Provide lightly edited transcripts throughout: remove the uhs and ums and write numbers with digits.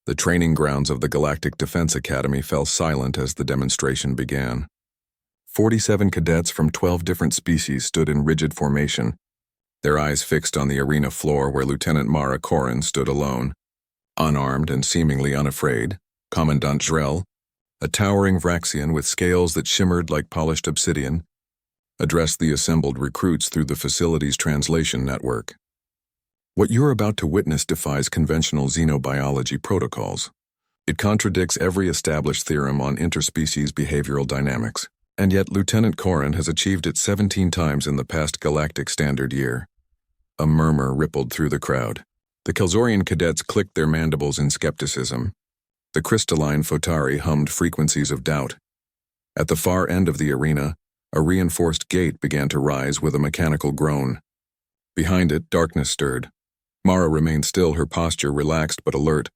The training grounds of the Galactic Defense Academy fell silent as the demonstration began. 47 cadets from 12 different species stood in rigid formation, their eyes fixed on the arena floor where Lieutenant Mara Corrin stood alone. Unarmed and seemingly unafraid, Commandant Drell, a towering Vraxian with scales that shimmered like polished obsidian, addressed the assembled recruits through the facility's translation network. What you're about to witness defies conventional xenobiology protocols. It contradicts every established theorem on interspecies behavioral dynamics, and yet Lieutenant Corrin has achieved it 17 times in the past Galactic Standard Year. A murmur rippled through the crowd. The Kelzorian cadets clicked their mandibles in skepticism. The crystalline Photari hummed frequencies of doubt. At the far end of the arena, a reinforced gate began to rise with a mechanical groan. Behind it, darkness stirred. Mara remained still, her posture relaxed but alert.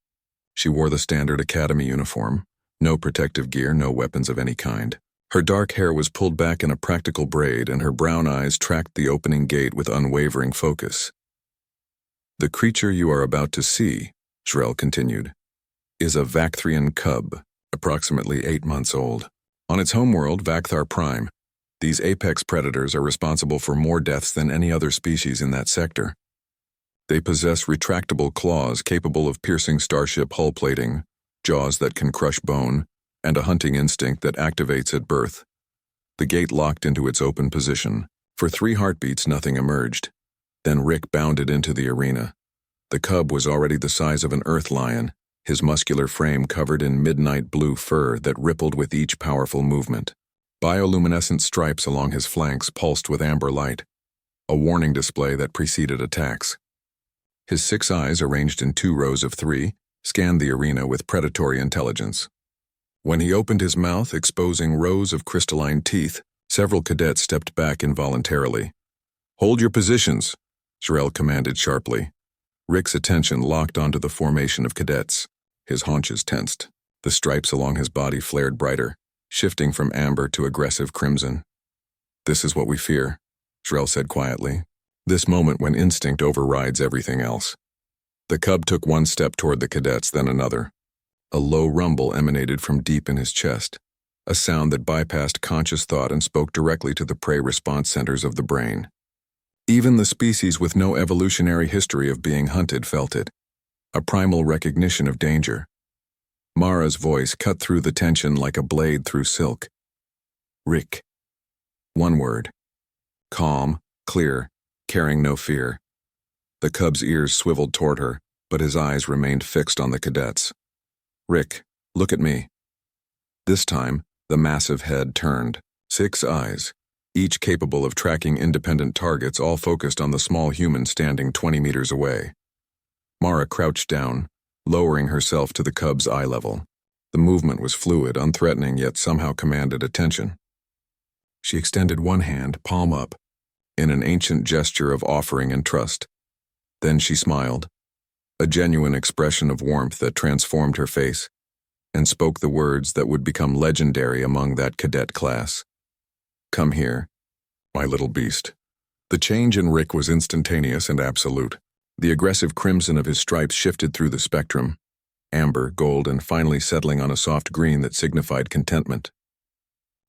She wore the standard academy uniform, no protective gear, no weapons of any kind. Her dark hair was pulled back in a practical braid, and her brown eyes tracked the opening gate with unwavering focus. "The creature you are about to see," Drell continued, "is a Vacthrian cub, approximately 8 months old. On its homeworld, Vakthar Prime, these apex predators are responsible for more deaths than any other species in that sector. They possess retractable claws capable of piercing starship hull plating, jaws that can crush bone, and a hunting instinct that activates at birth." The gate locked into its open position. For 3 heartbeats, nothing emerged. Then Rick bounded into the arena. The cub was already the size of an earth lion, his muscular frame covered in midnight blue fur that rippled with each powerful movement. Bioluminescent stripes along his flanks pulsed with amber light, a warning display that preceded attacks. His 6 eyes, arranged in 2 rows of 3, scanned the arena with predatory intelligence. When he opened his mouth, exposing rows of crystalline teeth, several cadets stepped back involuntarily. "Hold your positions," Drell commanded sharply. Rick's attention locked onto the formation of cadets. His haunches tensed. The stripes along his body flared brighter, shifting from amber to aggressive crimson. "This is what we fear," Drell said quietly. "This moment when instinct overrides everything else." The cub took 1 step toward the cadets, then another. A low rumble emanated from deep in his chest, a sound that bypassed conscious thought and spoke directly to the prey response centers of the brain. Even the species with no evolutionary history of being hunted felt it, a primal recognition of danger. Mara's voice cut through the tension like a blade through silk. "Rick." 1 word. Calm, clear, carrying no fear. The cub's ears swiveled toward her, but his eyes remained fixed on the cadets. "Rick, look at me." This time, the massive head turned. 6 eyes, each capable of tracking independent targets, all focused on the small human standing 20 meters away. Mara crouched down, lowering herself to the cub's eye level. The movement was fluid, unthreatening, yet somehow commanded attention. She extended one hand, palm up, in an ancient gesture of offering and trust. Then she smiled, a genuine expression of warmth that transformed her face, and spoke the words that would become legendary among that cadet class. "Come here, my little beast." The change in Rick was instantaneous and absolute. The aggressive crimson of his stripes shifted through the spectrum, amber, gold, and finally settling on a soft green that signified contentment.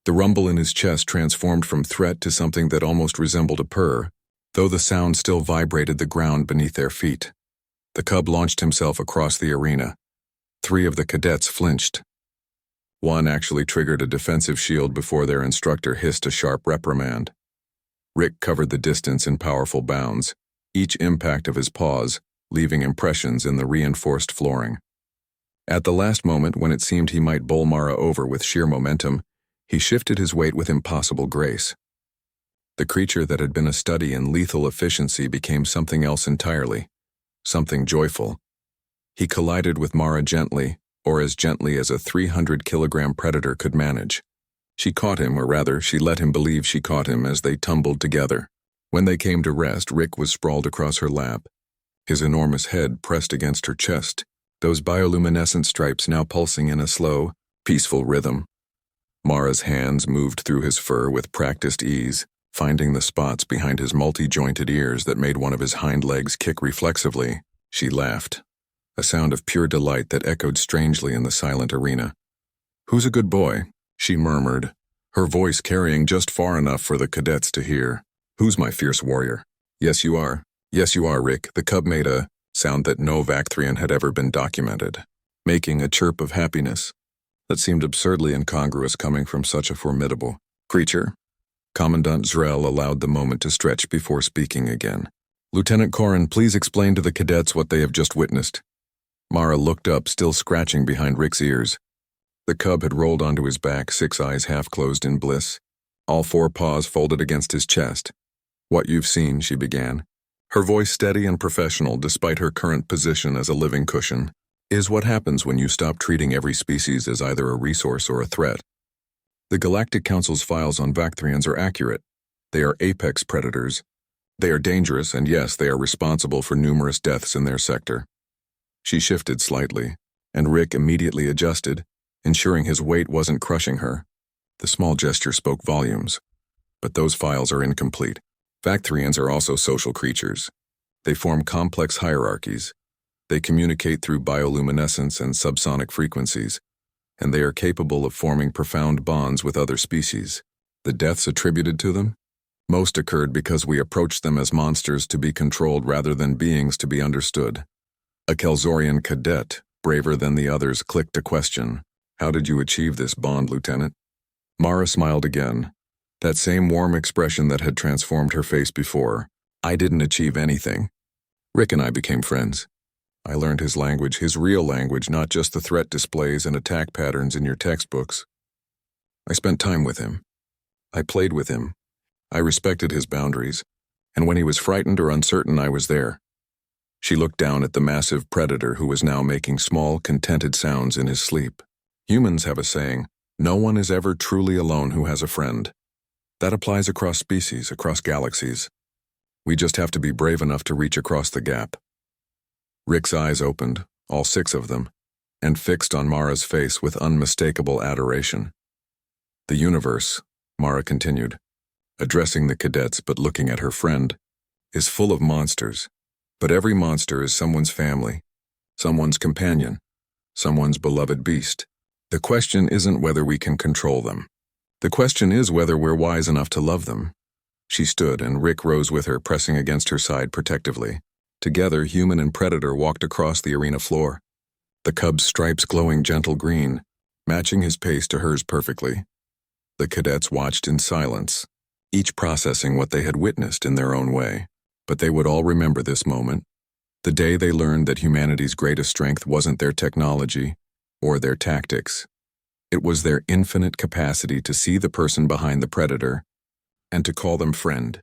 The rumble in his chest transformed from threat to something that almost resembled a purr, though the sound still vibrated the ground beneath their feet. The cub launched himself across the arena. 3 of the cadets flinched. 1 actually triggered a defensive shield before their instructor hissed a sharp reprimand. Rick covered the distance in powerful bounds, each impact of his paws leaving impressions in the reinforced flooring. At the last moment, when it seemed he might bowl Mara over with sheer momentum, he shifted his weight with impossible grace. The creature that had been a study in lethal efficiency became something else entirely, something joyful. He collided with Mara gently, or as gently as a 300-kilogram predator could manage. She caught him, or rather, she let him believe she caught him as they tumbled together. When they came to rest, Rick was sprawled across her lap, his enormous head pressed against her chest, those bioluminescent stripes now pulsing in a slow, peaceful rhythm. Mara's hands moved through his fur with practiced ease, finding the spots behind his multi-jointed ears that made one of his hind legs kick reflexively. She laughed, a sound of pure delight that echoed strangely in the silent arena. "Who's a good boy?" she murmured, her voice carrying just far enough for the cadets to hear. "Who's my fierce warrior?" "Yes, you are. Yes, you are, Rick." The cub made a sound that no Vactrian had ever been documented, making a chirp of happiness that seemed absurdly incongruous coming from such a formidable creature. Commandant Zrel allowed the moment to stretch before speaking again. "Lieutenant Corin, please explain to the cadets what they have just witnessed." Mara looked up, still scratching behind Rick's ears. The cub had rolled onto his back, 6 eyes half closed in bliss, all 4 paws folded against his chest. "What you've seen," she began, her voice steady and professional despite her current position as a living cushion, "is what happens when you stop treating every species as either a resource or a threat. The Galactic Council's files on Vactrians are accurate. They are apex predators. They are dangerous, and yes, they are responsible for numerous deaths in their sector." She shifted slightly, and Rick immediately adjusted, ensuring his weight wasn't crushing her. The small gesture spoke volumes. But those files are incomplete. Vactrians are also social creatures. They form complex hierarchies. They communicate through bioluminescence and subsonic frequencies, and they are capable of forming profound bonds with other species. The deaths attributed to them? Most occurred because we approached them as monsters to be controlled rather than beings to be understood. A Kelzorian cadet, braver than the others, clicked a question. "How did you achieve this bond, Lieutenant?" Mara smiled again, that same warm expression that had transformed her face before. "I didn't achieve anything. Rick and I became friends. I learned his language, his real language, not just the threat displays and attack patterns in your textbooks. I spent time with him. I played with him. I respected his boundaries, and when he was frightened or uncertain, I was there." She looked down at the massive predator who was now making small, contented sounds in his sleep. Humans have a saying, "No one is ever truly alone who has a friend." That applies across species, across galaxies. We just have to be brave enough to reach across the gap. Rick's eyes opened, all 6 of them, and fixed on Mara's face with unmistakable adoration. "The universe," Mara continued, addressing the cadets but looking at her friend, "is full of monsters. But every monster is someone's family, someone's companion, someone's beloved beast. The question isn't whether we can control them. The question is whether we're wise enough to love them." She stood, and Rick rose with her, pressing against her side protectively. Together, human and predator walked across the arena floor, the cub's stripes glowing gentle green, matching his pace to hers perfectly. The cadets watched in silence, each processing what they had witnessed in their own way. But they would all remember this moment, the day they learned that humanity's greatest strength wasn't their technology or their tactics. It was their infinite capacity to see the person behind the predator and to call them friend.